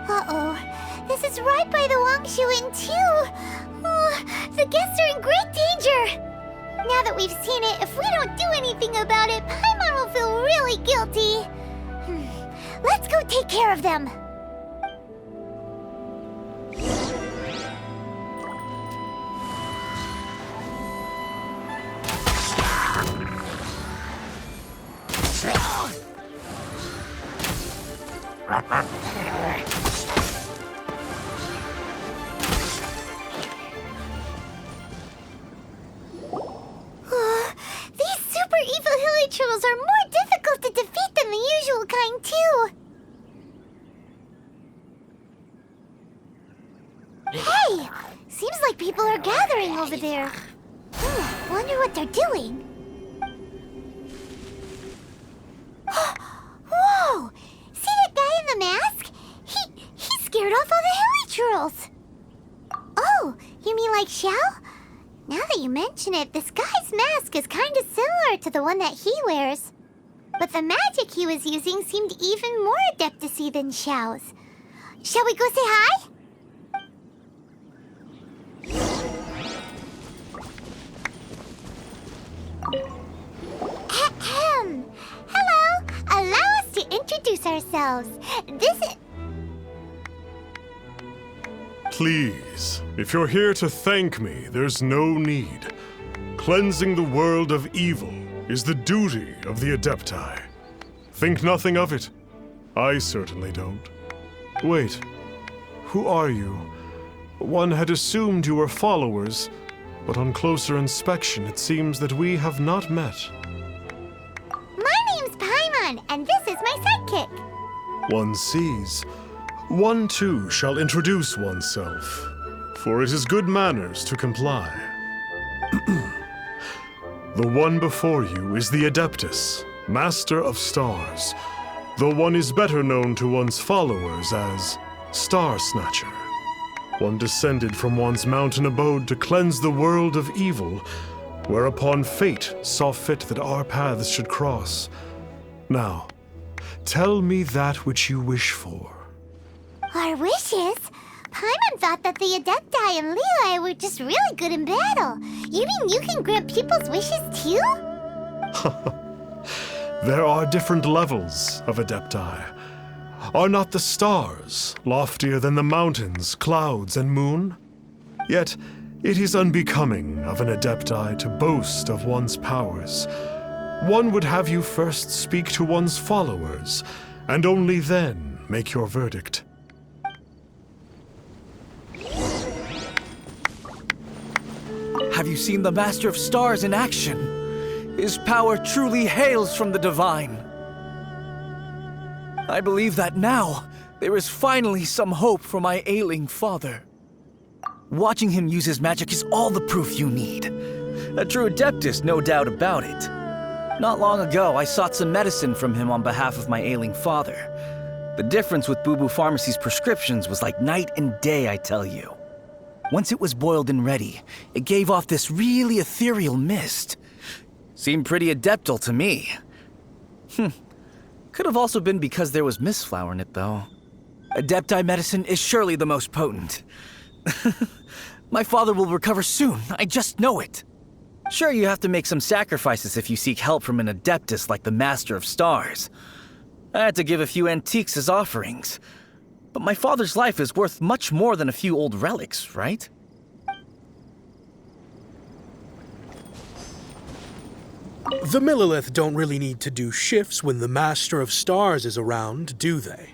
Uh-oh. This is right by the Wangshu Inn, too. Oh, the guests are in great danger. Now that we've seen it, if we don't do anything about it, Paimon will feel really guilty. Let's go take care of them. These super evil hilly trolls are more difficult to defeat than the usual kind, too. Hey! Seems like people are gathering over there. Wonder what they're doing. Whoa! See that guy in the mask? He scared off all the hilly trolls. Oh, you mean like Xiao? Now that you mention it, this guy's mask is kind of similar to the one that he wears. But the magic he was using seemed even more adeptus-y than Xiao's. Shall we go say hi? Ahem. Hello. Allow us to introduce ourselves. This is... Please, if you're here to thank me, there's no need. Cleansing the world of evil is the duty of the Adepti. Think nothing of it. I certainly don't. Wait, who are you? One had assumed you were followers, but on closer inspection it seems that we have not met. My name's Paimon, and this is my sidekick. One sees. One too shall introduce oneself, for it is good manners to comply. The one before you is the Adeptus, Master of Stars, though one is better known to one's followers as Star Snatcher. One descended from one's mountain abode to cleanse the world of evil, whereupon fate saw fit that our paths should cross. Now, tell me that which you wish for. Our wishes? Paimon thought that the Adepti and Levi were just really good in battle. You mean you can grant people's wishes too? There are different levels of Adepti. Are not the stars loftier than the mountains, clouds, and moon? Yet, it is unbecoming of an Adepti to boast of one's powers. One would have you first speak to one's followers, and only then make your verdict. Have you seen the Master of Stars in action? His power truly hails from the divine. I believe that now, there is finally some hope for my ailing father. Watching him use his magic is all the proof you need. A true Adeptus, no doubt about it. Not long ago, I sought some medicine from him on behalf of my ailing father. The difference with Boo Boo Pharmacy's prescriptions was like night and day, I tell you. Once it was boiled and ready, it gave off this really ethereal mist. Seemed pretty adeptal to me. Could have also been because there was mistflower in it, though. Adepti medicine is surely the most potent. My father will recover soon, I just know it. Sure, you have to make some sacrifices if you seek help from an Adeptus like the Master of Stars. I had to give a few antiques as offerings. But my father's life is worth much more than a few old relics, right? The Millilith don't really need to do shifts when the Master of Stars is around, do they?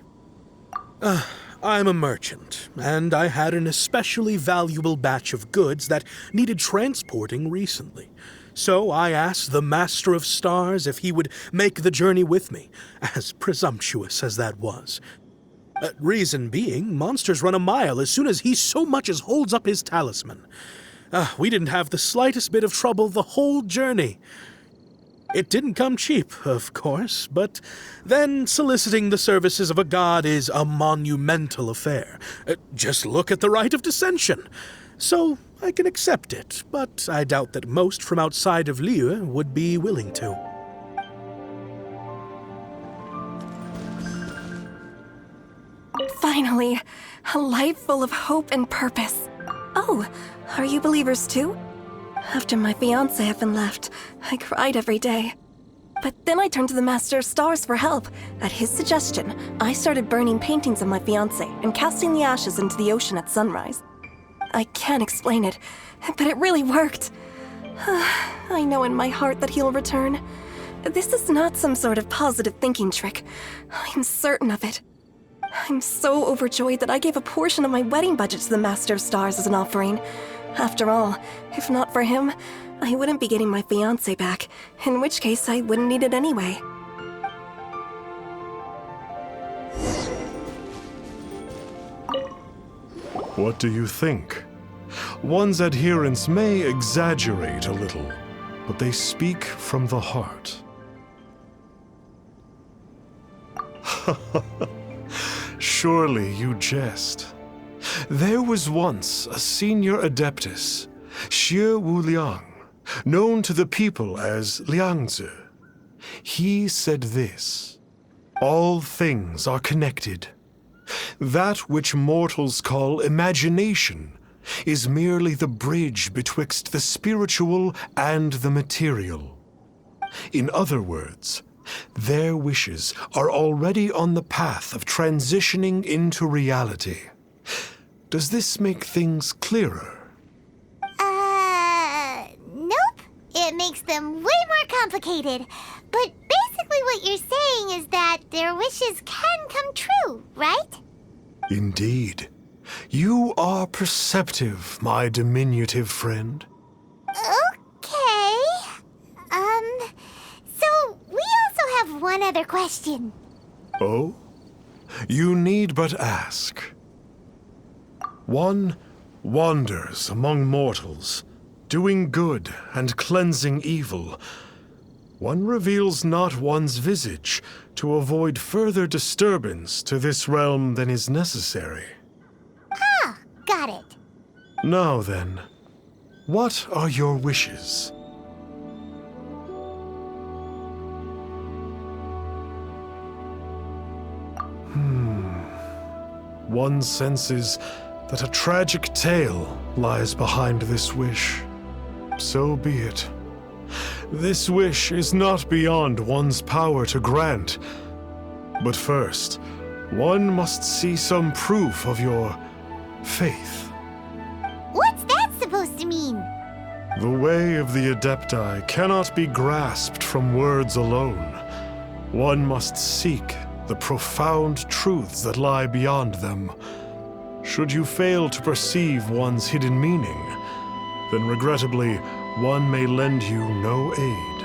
I'm a merchant, and I had an especially valuable batch of goods that needed transporting recently. So I asked the Master of Stars if he would make the journey with me, as presumptuous as that was. Reason being, monsters run a mile as soon as he so much as holds up his talisman. We didn't have the slightest bit of trouble the whole journey. It didn't come cheap, of course, but then soliciting the services of a god is a monumental affair. Just look at the Rite of Dissension. So I can accept it, but I doubt that most from outside of Liyue would be willing to. Finally, a life full of hope and purpose. Oh, are you believers too? After my fiancé had been left, I cried every day. But then I turned to the Master of Stars for help. At his suggestion, I started burning paintings of my fiancé and casting the ashes into the ocean at sunrise. I can't explain it, but it really worked. I know in my heart that he'll return. This is not some sort of positive thinking trick. I'm certain of it. I'm so overjoyed that I gave a portion of my wedding budget to the Master of Stars as an offering. After all, if not for him, I wouldn't be getting my fiancé back, in which case I wouldn't need it anyway. What do you think? One's adherents may exaggerate a little, but they speak from the heart. Surely you jest. There was once a senior adeptus, Xie Wuliang, known to the people as Liangzi. He said this: all things are connected. That which mortals call imagination is merely the bridge betwixt the spiritual and the material. In other words, their wishes are already on the path of transitioning into reality. Does this make things clearer? Nope. It makes them way more complicated. But basically what you're saying is that their wishes can come true, right? Indeed. You are perceptive, my diminutive friend. Okay. So we also have one other question. Oh? You need but ask. One wanders among mortals, doing good and cleansing evil. One reveals not one's visage to avoid further disturbance to this realm than is necessary. Ah, got it. Now then, what are your wishes? One senses that a tragic tale lies behind this wish. So be it. This wish is not beyond one's power to grant. But first, one must see some proof of your faith. What's that supposed to mean? The way of the Adepti cannot be grasped from words alone. One must seek the profound truths that lie beyond them. Should you fail to perceive one's hidden meaning, then regrettably, one may lend you no aid.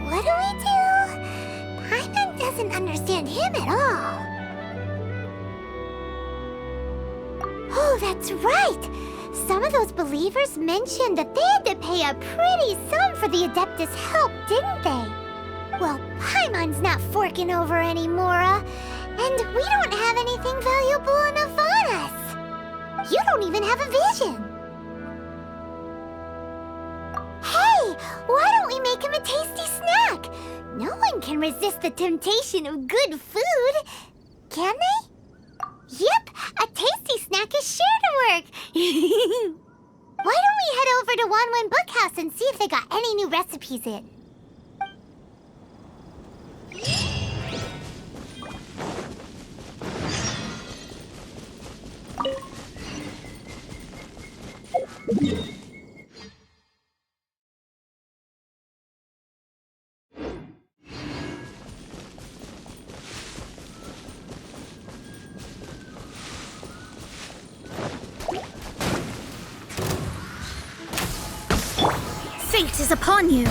What do we do? Paimon doesn't understand him at all. Oh, that's right! Some of those believers mentioned that they had to pay a pretty sum for the Adeptus' help, didn't they? Well, Paimon's not forking over anymore, and we don't have anything valuable enough on us. You don't even have a vision. Hey, why don't we make him a tasty snack? No one can resist the temptation of good food, can they? Yep, a tasty snack is sure to work. Why don't we head over to Wanwen Bookhouse and see if they got any new recipes in? Fate is upon you.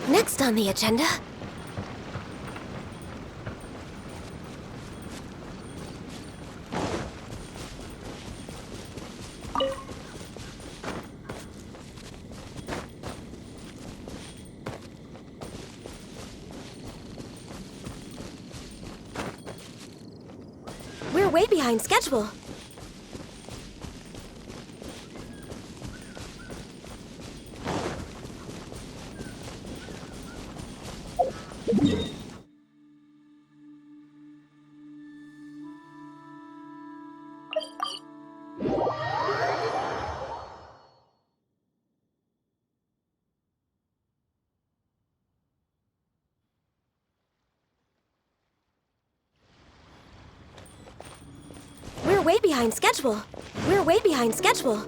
Next on the agenda... We're way behind schedule. We're way behind schedule. We're way behind schedule.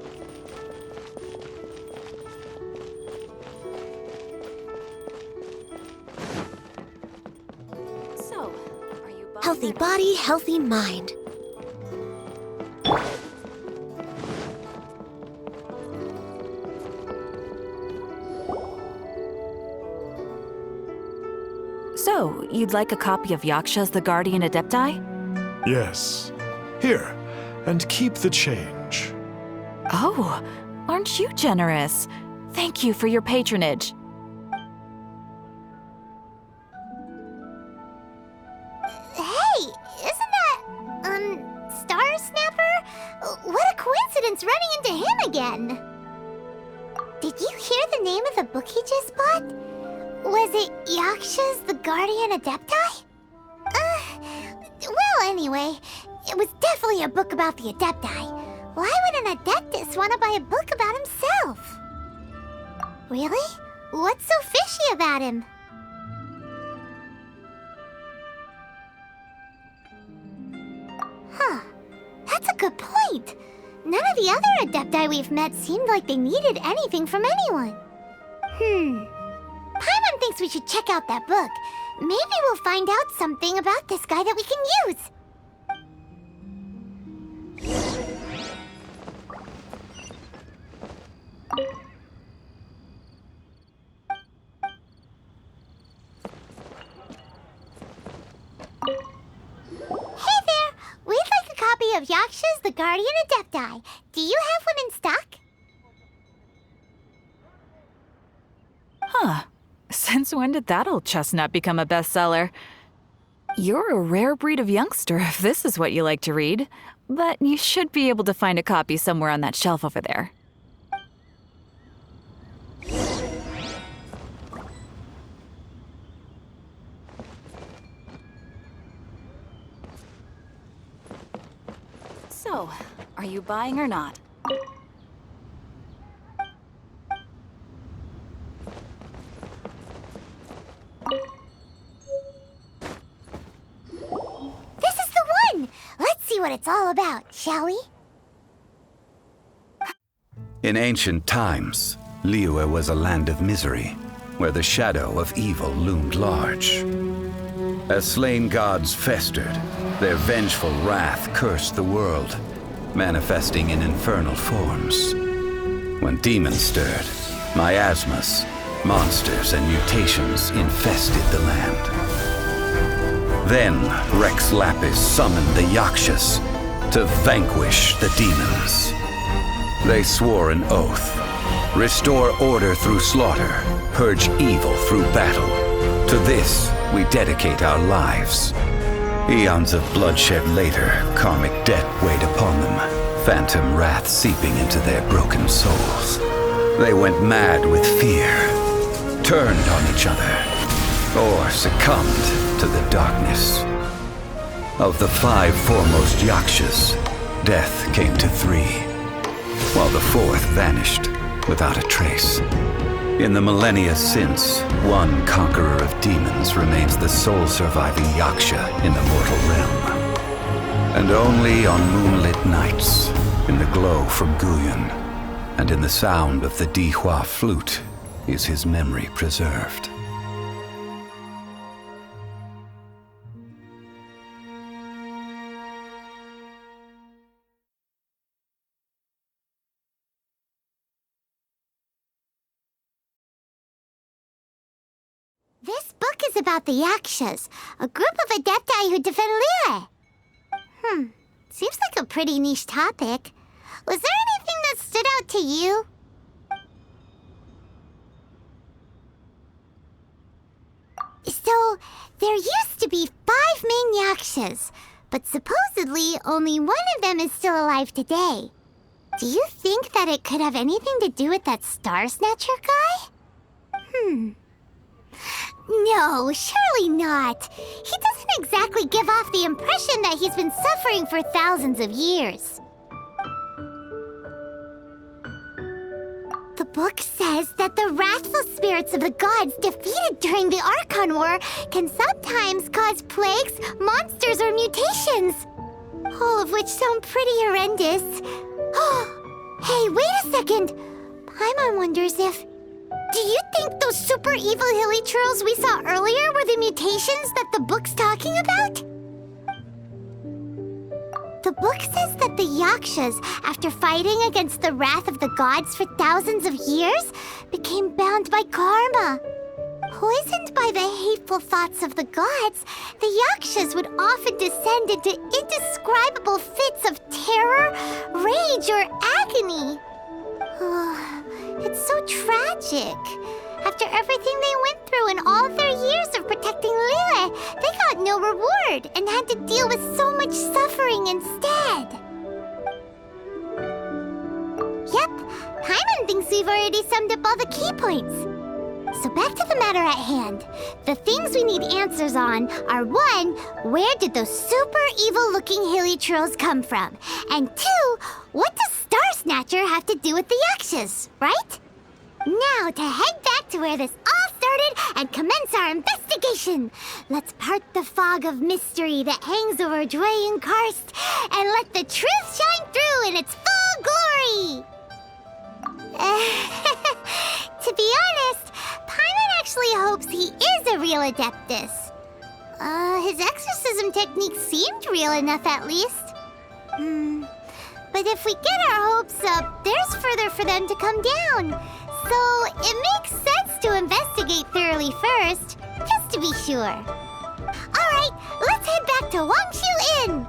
So, are you healthy body, healthy mind. So, you'd like a copy of Yaksha's The Guardian Adepti? Yes. Here, and keep the change. Oh, aren't you generous? Thank you for your patronage. Hey, isn't that, Star Snapper? What a coincidence running into him again. Did you hear the name of the book he just bought? Was it Yaksha's The Guardian Adepti? Well, anyway, it was definitely a book about the Adepti. Why would an Adeptus want to buy a book about himself? Really? What's so fishy about him? Huh. That's a good point. None of the other Adepti we've met seemed like they needed anything from anyone. Paimon thinks we should check out that book. Maybe we'll find out something about this guy that we can use. Hey there! We'd like a copy of Yaksha's The Guardian Adepti. Do you have one in stock? Huh. Since when did that old chestnut become a bestseller? You're a rare breed of youngster if this is what you like to read. But you should be able to find a copy somewhere on that shelf over there. So, are you buying or not? This is the one! Let's see what it's all about, shall we? In ancient times, Liyue was a land of misery, where the shadow of evil loomed large. As slain gods festered, their vengeful wrath cursed the world, manifesting in infernal forms. When demons stirred, miasmas, monsters, and mutations infested the land. Then Rex Lapis summoned the Yakshas to vanquish the demons. They swore an oath: restore order through slaughter, purge evil through battle. To this we dedicate our lives. Eons of bloodshed later, karmic debt weighed upon them, phantom wrath seeping into their broken souls. They went mad with fear, turned on each other, or succumbed to the darkness. Of the 5 foremost Yakshas, death came to 3, while the 4th vanished without a trace. In the millennia since, one conqueror of demons remains the sole surviving Yaksha in the mortal realm. And only on moonlit nights, in the glow from Guyun, and in the sound of the Dihua flute, is his memory preserved. This book is about the Yakshas, a group of Adepti who defend Liyue. Seems like a pretty niche topic. Was there anything that stood out to you? So, there used to be 5 main Yakshas, but supposedly only one of them is still alive today. Do you think that it could have anything to do with that Star Snatcher guy? No, surely not. He doesn't exactly give off the impression that he's been suffering for thousands of years. The book says that the wrathful spirits of the gods defeated during the Archon War can sometimes cause plagues, monsters, or mutations. All of which sound pretty horrendous. Hey, wait a second. Paimon wonders if... Do you think those super evil hilly churls we saw earlier were the mutations that the book's talking about? The book says that the Yakshas, after fighting against the wrath of the gods for thousands of years, became bound by karma. Poisoned by the hateful thoughts of the gods, the Yakshas would often descend into indescribable fits of terror, rage, or agony. It's so tragic. After everything they went through in all of their years of protecting Liyue, they got no reward and had to deal with so much suffering instead. Yep, Paimon thinks we've already summed up all the key points. So back to the matter at hand. The things we need answers on are 1, where did those super evil-looking hilly trolls come from? And 2, what does Star Snatcher have to do with the Yakshas, right? Now to head back to where this all started and commence our investigation. Let's part the fog of mystery that hangs over Dwayne Karst and let the truth shine through in its full glory. To be honest, Paimon actually hopes he is a real Adeptus. His exorcism techniques seemed real enough at least. But if we get our hopes up, there's further for them to come down. So it makes sense to investigate thoroughly first, just to be sure. Alright, let's head back to Wangshu Inn.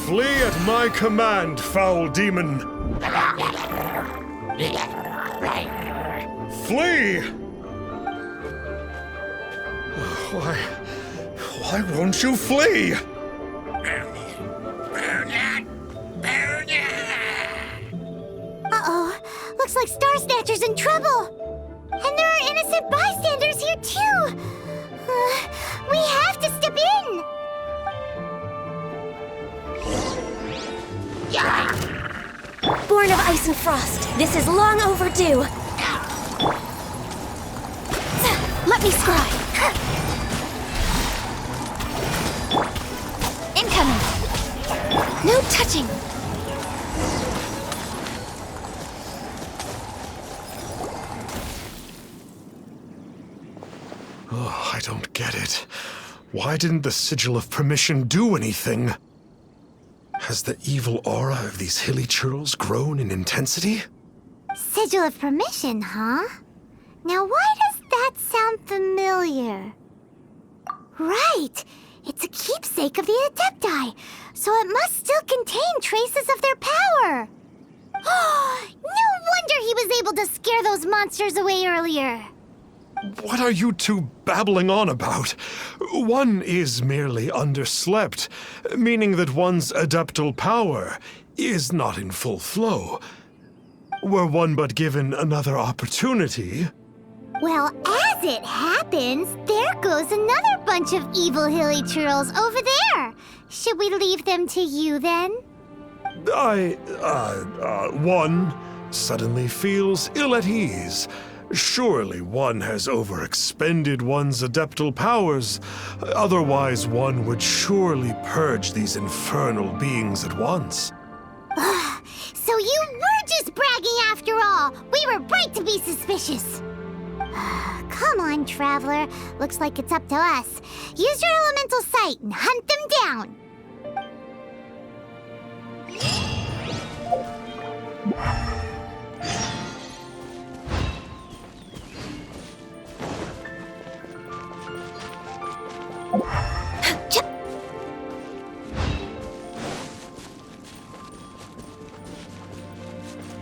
Flee at my command, foul demon! Flee! Why won't you flee? Uh-oh, looks like Star Snatcher's in trouble. And there are innocent bystanders here too. We have to step in. Born of ice and frost, this is long overdue. Let me scry. Incoming. No touching. Why didn't the Sigil of Permission do anything? Has the evil aura of these hilly churls grown in intensity? Sigil of Permission, huh? Now why does that sound familiar? Right! It's a keepsake of the Adepti, so it must still contain traces of their power! No wonder he was able to scare those monsters away earlier! What are you two babbling on about? One is merely underslept, meaning that one's adeptal power is not in full flow. Were one but given another opportunity... Well, as it happens, there goes another bunch of evil hilly churls over there. Should we leave them to you then? One suddenly feels ill at ease. Surely one has overexpended one's adeptal powers. Otherwise, one would surely purge these infernal beings at once. So you were just bragging after all. We were right to be suspicious. Come on, Traveler. Looks like it's up to us. Use your elemental sight and hunt them down.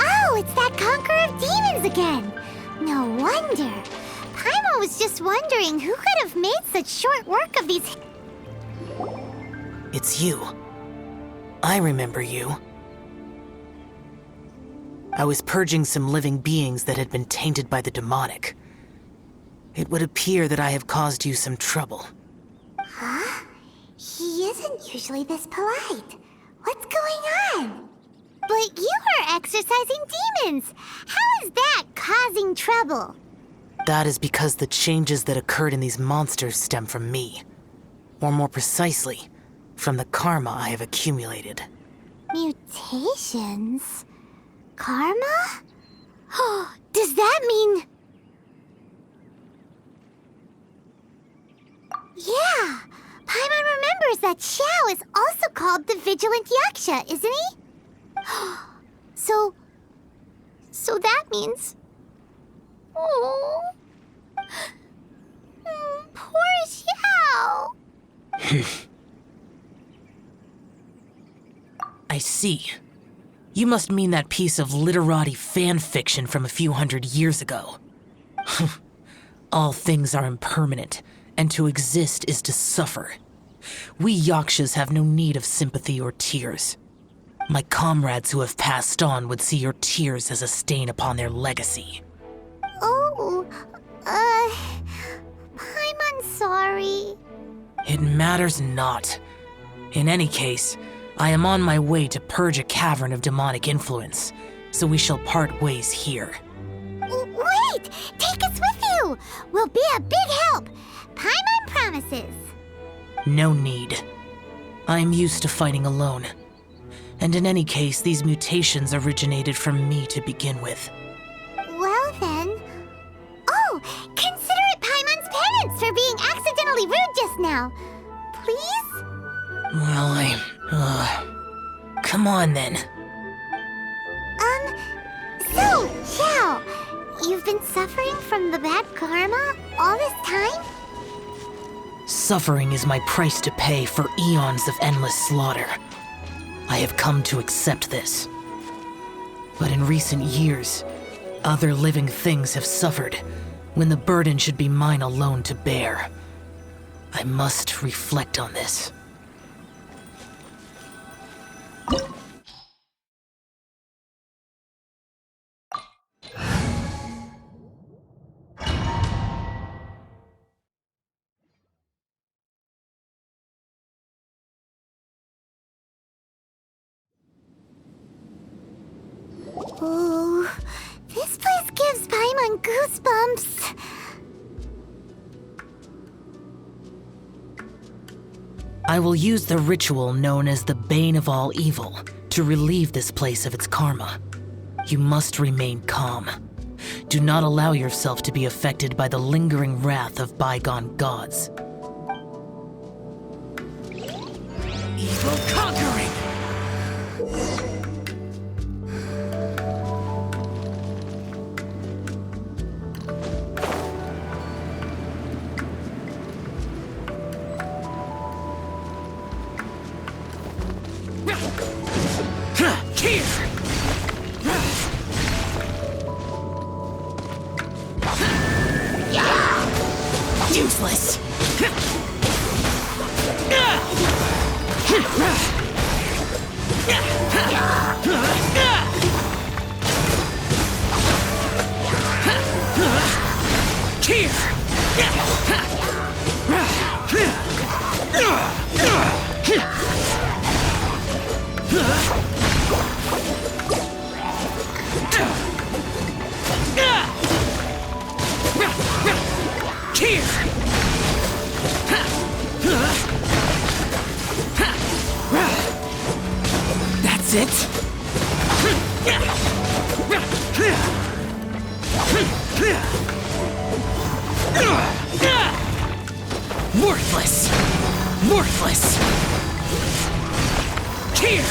Oh, it's that Conqueror of Demons again. No wonder. Paimon was just wondering who could have made such short work of these... It's you. I remember you. I was purging some living beings that had been tainted by the demonic. It would appear that I have caused you some trouble. Huh? He isn't usually this polite. What's going on? But you are exorcising demons. How is that causing trouble? That is because the changes that occurred in these monsters stem from me. Or more precisely, from the karma I have accumulated. Mutations? Karma? Does that mean... Yeah! Paimon remembers that Xiao is also called the Vigilant Yaksha, isn't he? So that means... Oh... Poor Xiao! I see. You must mean that piece of literati fan fiction from a few hundred years ago. All things are impermanent, and to exist is to suffer. We Yakshas have no need of sympathy or tears. My comrades who have passed on would see your tears as a stain upon their legacy. Oh, I'm sorry. It matters not. In any case, I am on my way to purge a cavern of demonic influence, so we shall part ways here. Wait! Take us with you! We'll be a big help! Paimon promises! No need. I am used to fighting alone. And in any case, these mutations originated from me to begin with. Well then... Oh! Consider it Paimon's penance for being accidentally rude just now. Please? Well, come on then. So, Xiao, you've been suffering from the bad karma all this time? Suffering is my price to pay for eons of endless slaughter. I have come to accept this. But in recent years, other living things have suffered when the burden should be mine alone to bear. I must reflect on this. Ooh, this place gives Paimon goosebumps. I will use the ritual known as the Bane of All Evil to relieve this place of its karma. You must remain calm. Do not allow yourself to be affected by the lingering wrath of bygone gods. Total conquering! Useless! That's it? Worthless! Worthless! Here!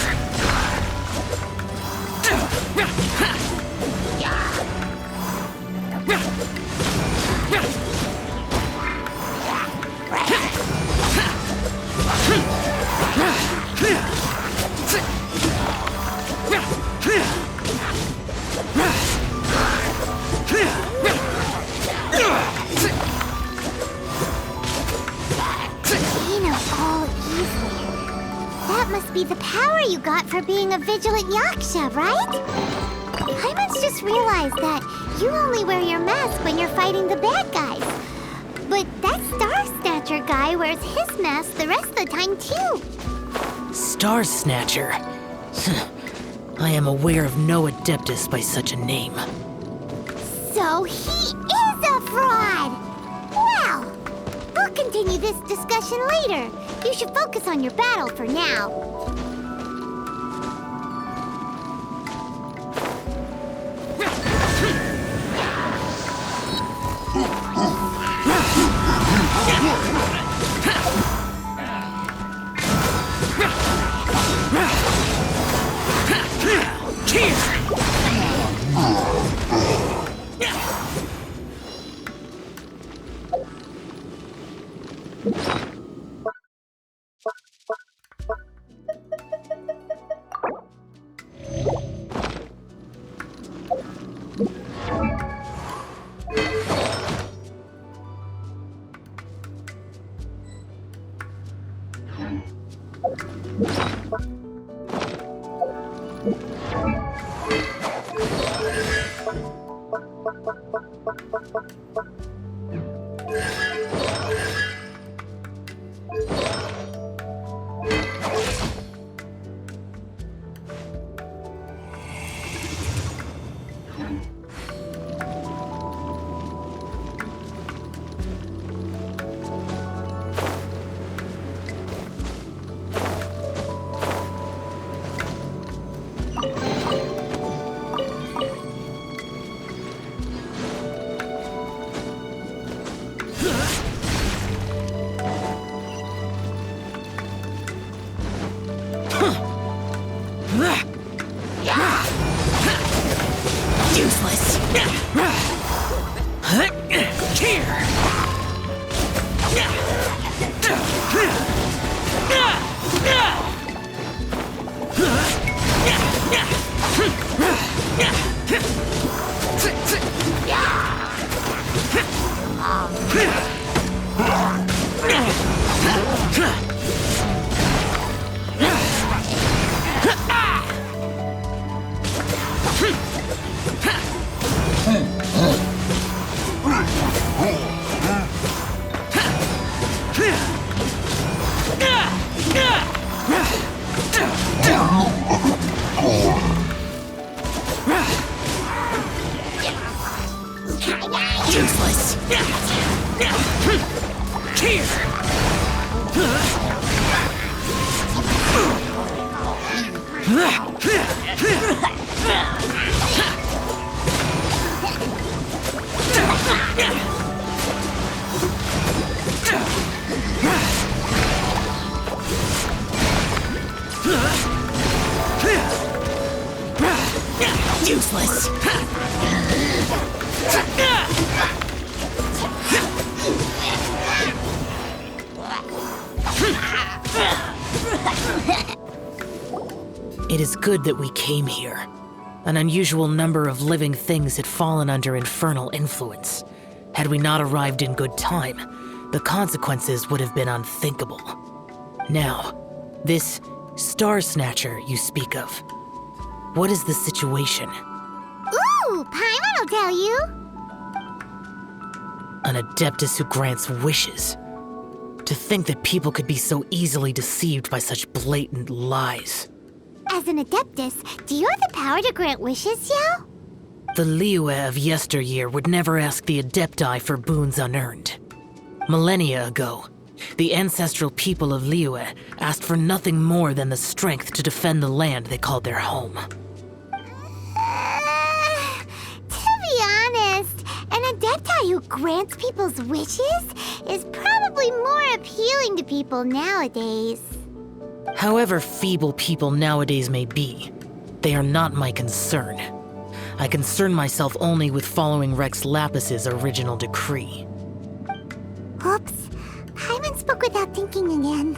That must be the power you got for being a vigilant Yaksha, right? Hyman's just realized that you only wear your mask when you're fighting the bad guys. But that Star Snatcher guy wears his mask the rest of the time, too. Star Snatcher. I am aware of no Adeptus by such a name. So he is a fraud! Well, we'll continue this discussion later. You should focus on your battle for now. Useless! Useless! Useless. It is good that we came here. An unusual number of living things had fallen under infernal influence. Had we not arrived in good time, the consequences would have been unthinkable. Now, this Star Snatcher you speak of, what is the situation? Ooh, Paimon will tell you. An Adeptus who grants wishes. To think that people could be so easily deceived by such blatant lies. As an Adeptus, do you have the power to grant wishes, Xiao? The Liyue of yesteryear would never ask the Adepti for boons unearned. Millennia ago, the ancestral people of Liyue asked for nothing more than the strength to defend the land they called their home. To be honest, an Adepti who grants people's wishes is probably more appealing to people nowadays. However feeble people nowadays may be, they are not my concern. I concern myself only with following Rex Lapis's original decree. Oops. Paimon spoke without thinking again.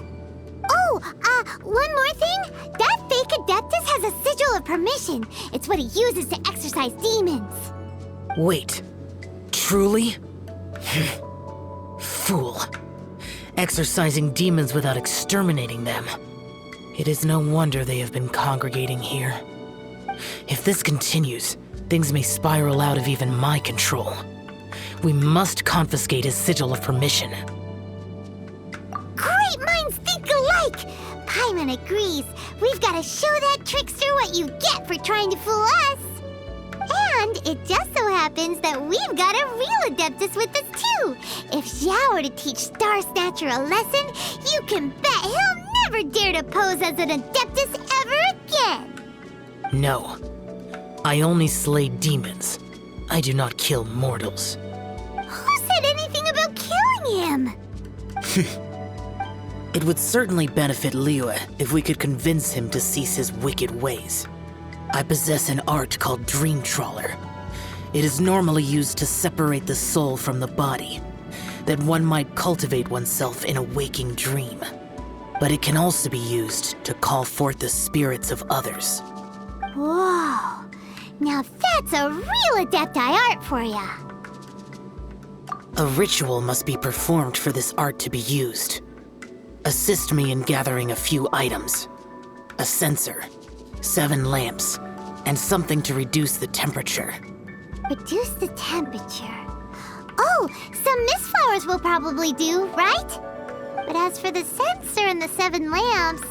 Oh, one more thing. That fake Adeptus has a sigil of permission. It's what he uses to exorcise demons. Wait, truly? Fool. Exorcising demons without exterminating them. It is no wonder they have been congregating here. If this continues, things may spiral out of even my control. We must confiscate his sigil of permission. Great minds think alike! Paimon agrees. We've got to show that trickster what you get for trying to fool us. And it just so happens that we've got a real Adeptus with us too. If Xiao were to teach Star Snatcher a lesson, you can bet he'll never dare to pose as an Adeptus ever again. No. I only slay demons. I do not kill mortals. Who said anything about killing him? It would certainly benefit Liyue if we could convince him to cease his wicked ways. I possess an art called Dream Trawler. It is normally used to separate the soul from the body, that one might cultivate oneself in a waking dream. But it can also be used to call forth the spirits of others. Whoa. Now that's a real Adepti art for ya. A ritual must be performed for this art to be used. Assist me in gathering a few items. A censer, 7 lamps, and something to reduce the temperature. Reduce the temperature. Oh, some mist flowers will probably do, right? But as for the censer and the 7 lamps,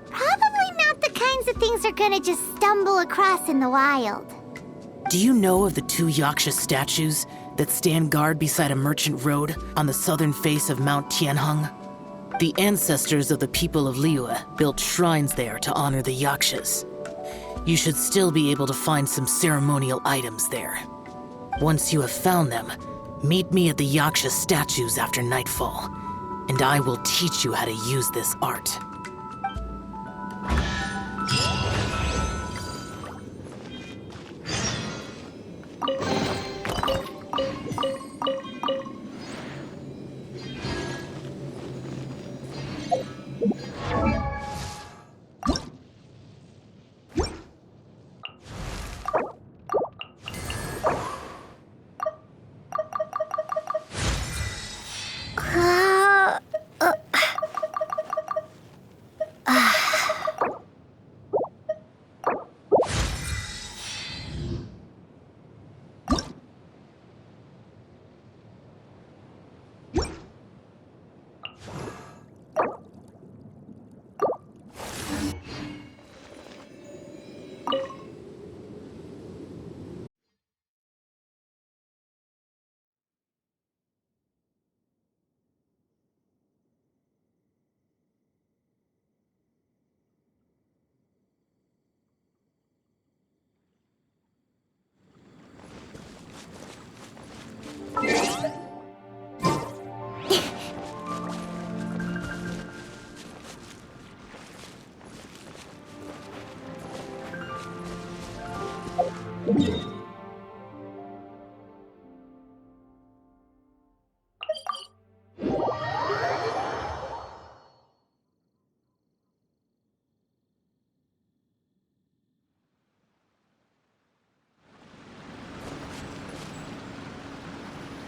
probably not the kinds of things they're gonna just stumble across in the wild. Do you know of the 2 Yaksha statues that stand guard beside a merchant road on the southern face of Mount Tianheng? The ancestors of the people of Liyue built shrines there to honor the Yakshas. You should still be able to find some ceremonial items there. Once you have found them, meet me at the Yaksha statues after nightfall, and I will teach you how to use this art. Bye.